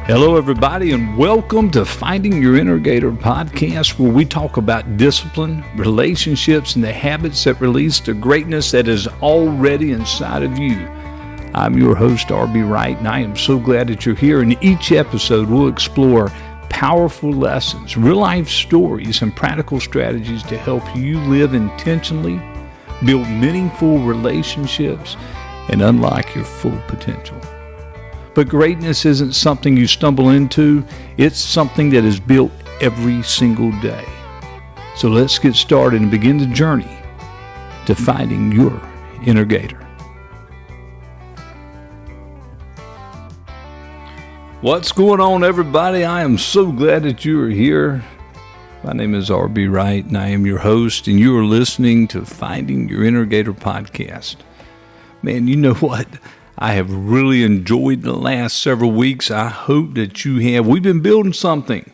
Hello, everybody, and welcome to Finding Your Innergator podcast, where we talk about discipline, relationships, and the habits that release the greatness that is already inside of you. I'm your host, Wright, and I am so glad that you're here. In each episode, we'll explore powerful lessons, real-life stories, and practical strategies to help you live intentionally, build meaningful relationships, and unlock your full potential. But greatness isn't something you stumble into. It's something that is built every single day. So let's get started and begin the journey to finding your Innergator. What's going on, everybody? I am so glad that you are here. My name is Wright, and I am your host, and you are listening to Finding Your Innergator podcast. Man, you know what? I have really enjoyed the last several weeks. I hope that you have. We've been building something.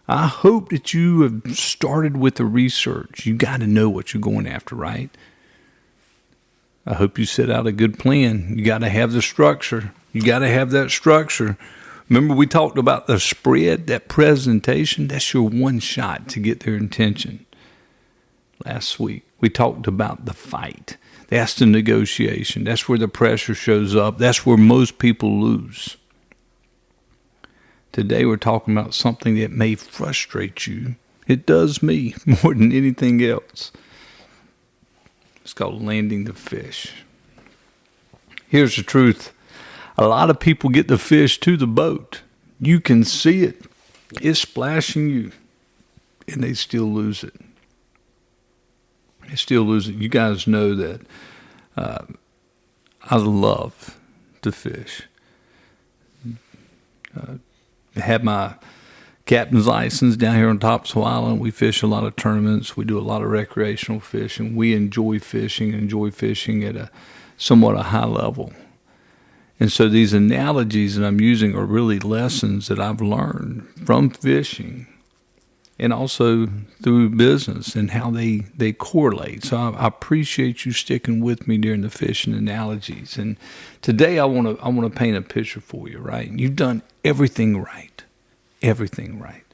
I hope that you have started with the research. You got to know what you're going after, right? I hope you set out a good plan. You got to have the structure. You got to have that structure. Remember we talked about the spread, that presentation? That's your one shot to get their attention. Last week, we talked about the fight. That's the negotiation. That's where the pressure shows up. That's where most people lose. Today we're talking about something that may frustrate you. It does me more than anything else. It's called landing the fish. Here's the truth. A lot of people get the fish to the boat. You can see it. It's splashing you. And they still lose it. They still lose it. You guys know that I love to fish. I have my captain's license down here on Topsail Island. We fish a lot of tournaments. We do a lot of recreational fishing. We enjoy fishing at a somewhat a high level. And so these analogies that I'm using are really lessons that I've learned from fishing and also through business and how they correlate. So I appreciate you sticking with me during the fishing analogies. And today I want to paint a picture for you, right? You've done everything right. Everything right.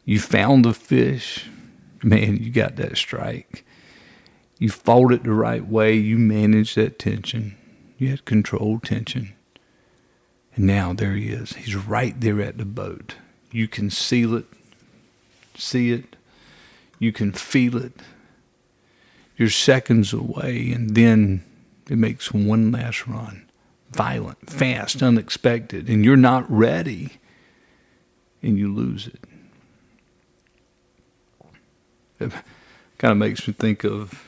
You found the fish. Man, you got that strike. You fought it the right way. You managed that tension. You had controlled tension. And now there he is. He's right there at the boat. You can see it, you can feel it. You're seconds away, and then it makes one last run. Violent, fast, unexpected, and you're not ready, and you lose it. It kind of makes me think of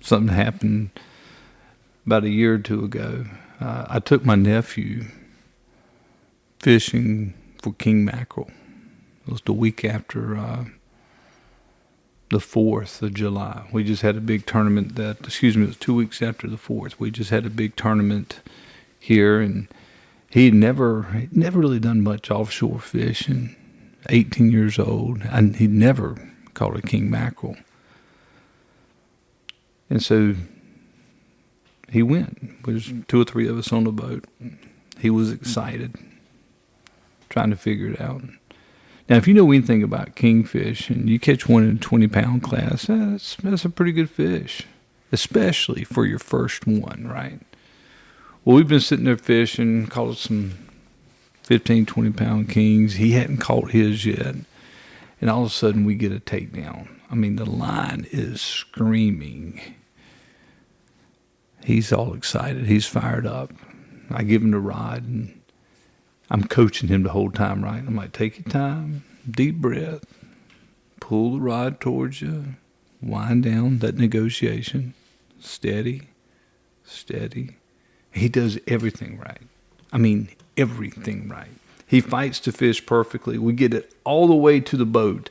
something happened about a year or two ago. I took my nephew fishing for king mackerel. It was the week after the 4th of July. We just had a big tournament it was 2 weeks after the 4th. We just had a big tournament here, and he'd never really done much offshore fishing, 18 years old, and he'd never caught a king mackerel. And so he went. There's 2 or 3 of us on the boat. He was excited, trying to figure it out. Now, if you know anything about kingfish and you catch one in a 20-pound class, that's a pretty good fish, especially for your first one, right? Well, we've been sitting there fishing, caught some 15, 20-pound kings. He hadn't caught his yet. And all of a sudden, we get a takedown. I mean, the line is screaming. He's all excited. He's fired up. I give him the rod, and I'm coaching him the whole time, right? I'm like, take your time, deep breath, pull the rod towards you, wind down that negotiation, steady, steady. He does everything right. I mean, everything right. He fights the fish perfectly. We get it all the way to the boat,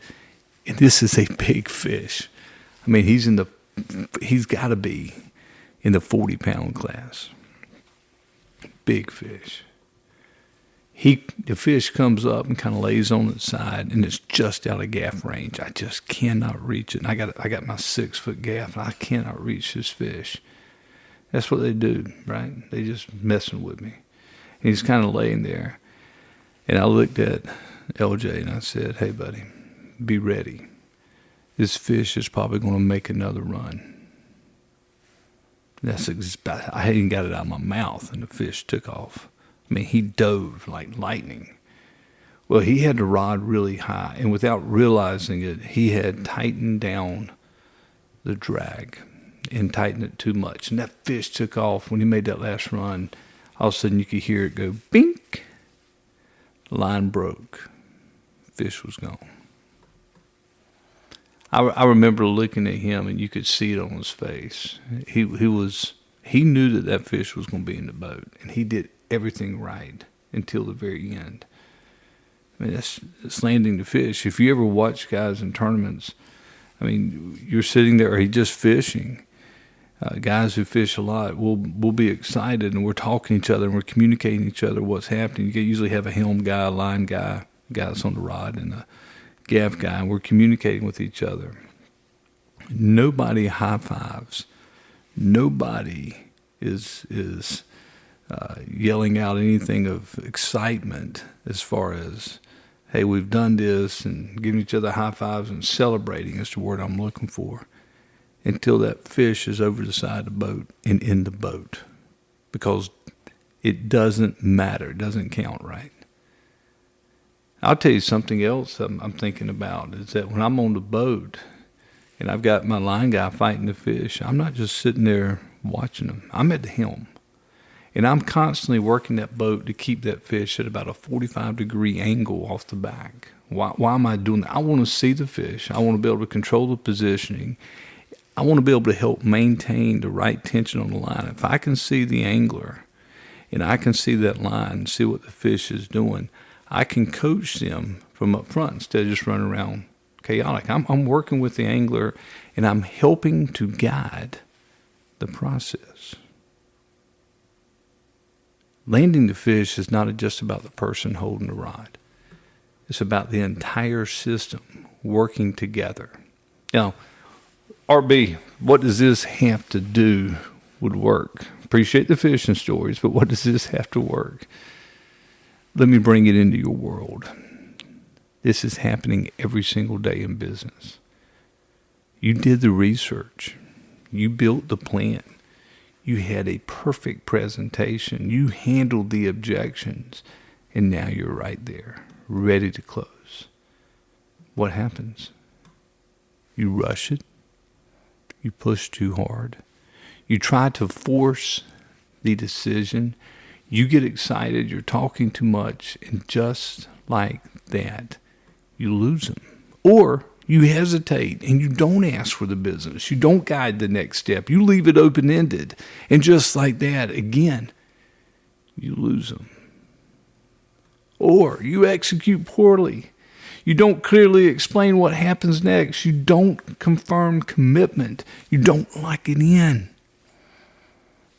and this is a big fish. I mean, he's got to be in the 40-pound class. Big fish. The fish comes up and kind of lays on its side, and it's just out of gaff range. I just cannot reach it. And I got my 6-foot gaff, and I cannot reach this fish. That's what they do, right? They just messing with me. And he's kind of laying there. And I looked at LJ and I said, hey, buddy, be ready. This fish is probably going to make another run. I hadn't got it out of my mouth, and the fish took off. I mean, he dove like lightning. Well, he had the rod really high, and without realizing it, he had tightened down the drag and tightened it too much. And that fish took off. When he made that last run, all of a sudden you could hear it go, bink. The line broke. Fish was gone. I remember looking at him, and you could see it on his face. He knew that fish was going to be in the boat, and he did everything right until the very end. I mean, that's landing the fish. If you ever watch guys in tournaments, I mean, you're sitting there, or he's just fishing. Guys who fish a lot will be excited, and we're talking to each other, and we're communicating to each other what's happening. You usually have a helm guy, a line guy, a guy that's on the rod, and a gaff guy, and we're communicating with each other. Nobody high fives. Nobody is yelling out anything of excitement as far as, hey, we've done this, and giving each other high fives and celebrating is the word I'm looking for, until that fish is over the side of the boat and in the boat. Because it doesn't matter. It doesn't count, right? I'll tell you something else I'm thinking about is that when I'm on the boat and I've got my line guy fighting the fish, I'm not just sitting there watching them. I'm at the helm. And I'm constantly working that boat to keep that fish at about a 45-degree angle off the back. Why am I doing that? I want to see the fish. I want to be able to control the positioning. I want to be able to help maintain the right tension on the line. If I can see the angler and I can see that line, see what the fish is doing, I can coach them from up front instead of just running around chaotic. I'm working with the angler, and I'm helping to guide the process. Landing the fish is not just about the person holding the rod. It's about the entire system working together. Now, RB, what does this have to do with work? Appreciate the fishing stories, but what does this have to work? Let me bring it into your world. This is happening every single day in business. You did the research. You built the plan. You had a perfect presentation. You handled the objections. And now you're right there, ready to close. What happens? You rush it. You push too hard. You try to force the decision. You get excited, you're talking too much, and just like that, you lose them. Or you hesitate and you don't ask for the business. You don't guide the next step. You leave it open-ended. And just like that, again, you lose them. Or you execute poorly. You don't clearly explain what happens next. You don't confirm commitment. You don't lock it in.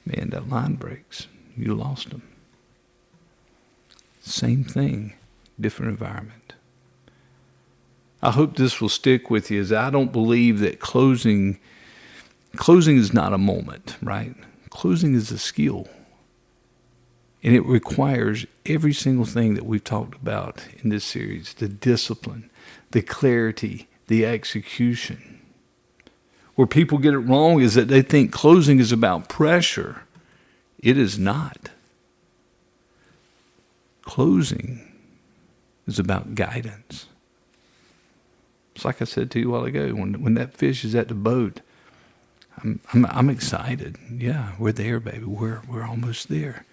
Man, that line breaks. You lost them. Same thing, different environment. I hope this will stick with you, as I don't believe that closing is not a moment, right? Closing is a skill. And it requires every single thing that we've talked about in this series, the discipline, the clarity, the execution. Where people get it wrong is that they think closing is about pressure. It is not. Closing is about guidance. It's like I said to you a while ago, when that fish is at the boat, I'm excited. Yeah, we're there, baby. We're almost there.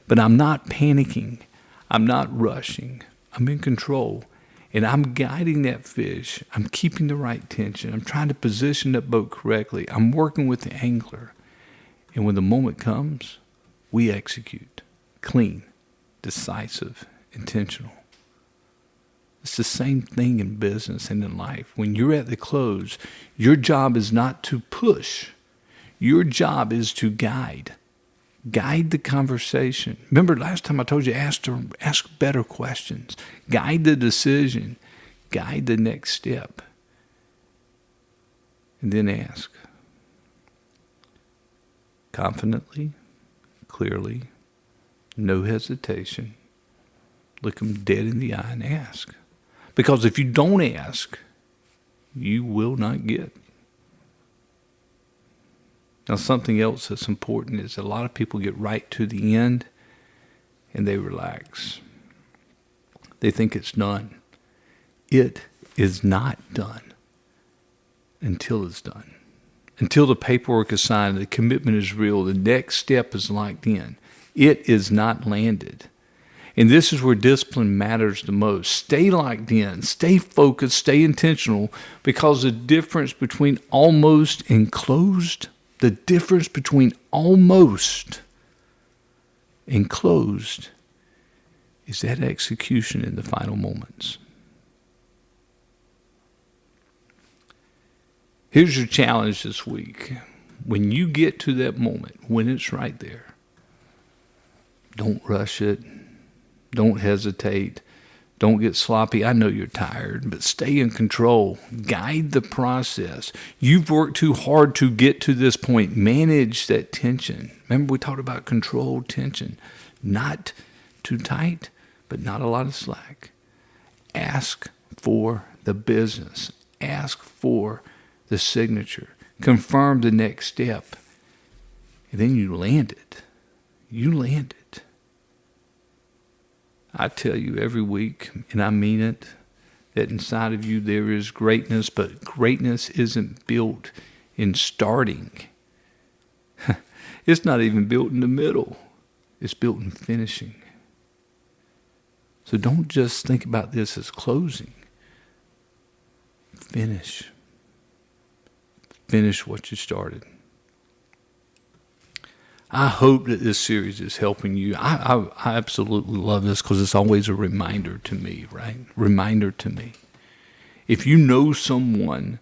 But I'm not panicking. I'm not rushing. I'm in control. And I'm guiding that fish. I'm keeping the right tension. I'm trying to position that boat correctly. I'm working with the angler. And when the moment comes, we execute. Clean, decisive, intentional. It's the same thing in business and in life. When you're at the close, your job is not to push. Your job is to guide. Guide the conversation. Remember last time I told you, ask better questions. Guide the decision. Guide the next step. And then ask. Confidently, clearly, no hesitation. Look them dead in the eye and ask. Because if you don't ask, you will not get. Now, something else that's important is a lot of people get right to the end and they relax. They think it's done. It is not done until it's done. Until the paperwork is signed, the commitment is real, the next step is locked in. It is not landed. And this is where discipline matters the most. Stay locked in, stay focused, stay intentional, because the difference between almost and closed, the difference between almost and closed is that execution in the final moments. Here's your challenge this week. When you get to that moment, when it's right there, don't rush it. Don't hesitate. Don't get sloppy. I know you're tired, but stay in control. Guide the process. You've worked too hard to get to this point. Manage that tension. Remember we talked about controlled tension. Not too tight, but not a lot of slack. Ask for the business. Ask for the signature. Confirm the next step. And then you land it. You land it. I tell you every week, and I mean it, that inside of you there is greatness, but greatness isn't built in starting. It's not even built in the middle. It's built in finishing. So don't just think about this as closing. Finish. Finish what you started. I hope that this series is helping you. I absolutely love this because it's always a reminder to me, right? Reminder to me. If you know someone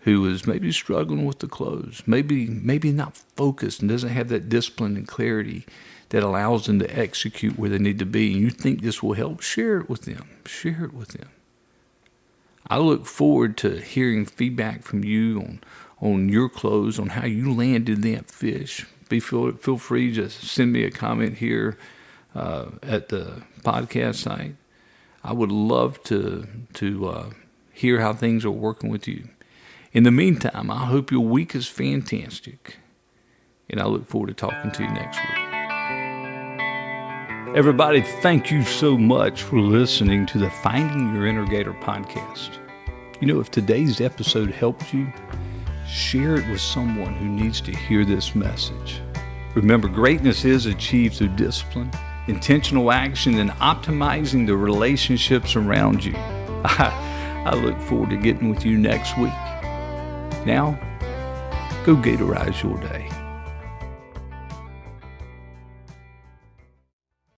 who is maybe struggling with the close, maybe not focused and doesn't have that discipline and clarity that allows them to execute where they need to be, and you think this will help, share it with them. Share it with them. I look forward to hearing feedback from you on your close, on how you landed that fish. Feel free to send me a comment here at the podcast site. I would love to hear how things are working with you. In the meantime, I hope your week is fantastic, and I look forward to talking to you next week. Everybody, thank you so much for listening to the Finding Your Innergator podcast. You know, if today's episode helped you, share it with someone who needs to hear this message. Remember, greatness is achieved through discipline, intentional action, and optimizing the relationships around you. I look forward to getting with you next week. Now, go Gatorize your day.